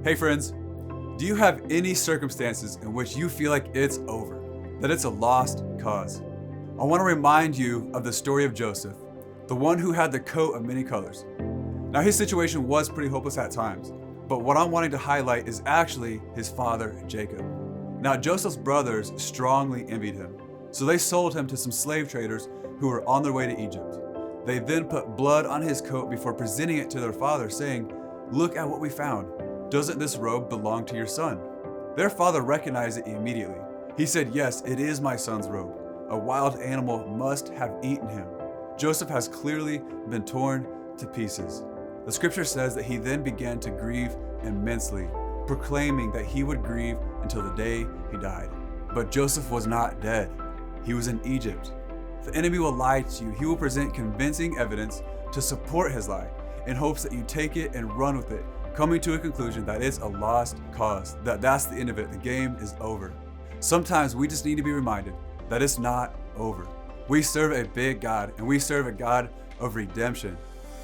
Hey friends, do you have any circumstances in which you feel like it's over, that it's a lost cause? I want to remind you of the story of Joseph, the one who had the coat of many colors. Now his situation was pretty hopeless at times, but what I'm wanting to highlight is actually his father, Jacob. Now Joseph's brothers strongly envied him, so they sold him to some slave traders who were on their way to Egypt. They then put blood on his coat before presenting it to their father, saying, "Look at what we found. Doesn't this robe belong to your son?" Their father recognized it immediately. He said, "Yes, it is my son's robe. A wild animal must have eaten him." Joseph has clearly been torn to pieces. The scripture says that he then began to grieve immensely, proclaiming that he would grieve until the day he died. But Joseph was not dead. He was in Egypt. The enemy will lie to you. He will present convincing evidence to support his lie in hopes that you take it and run with it, coming to a conclusion that it's a lost cause, that's the end of it, the game is over. Sometimes we just need to be reminded that it's not over. We serve a big God, and we serve a God of redemption.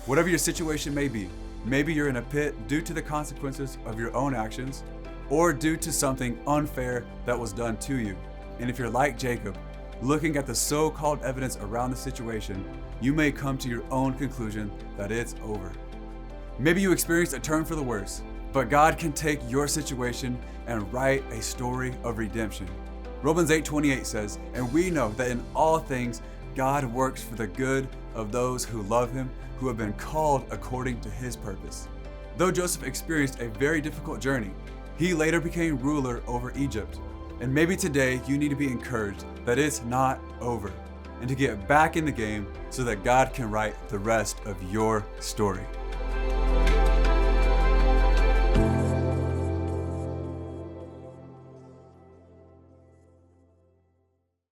Whatever your situation may be, maybe you're in a pit due to the consequences of your own actions, or due to something unfair that was done to you. And if you're like Jacob, looking at the so-called evidence around the situation, you may come to your own conclusion that it's over. Maybe you experienced a turn for the worse, but God can take your situation and write a story of redemption. Romans 8:28 says, "And we know that in all things God works for the good of those who love him, who have been called according to his purpose." Though Joseph experienced a very difficult journey, he later became ruler over Egypt. And maybe today you need to be encouraged that it's not over, and to get back in the game so that God can write the rest of your story.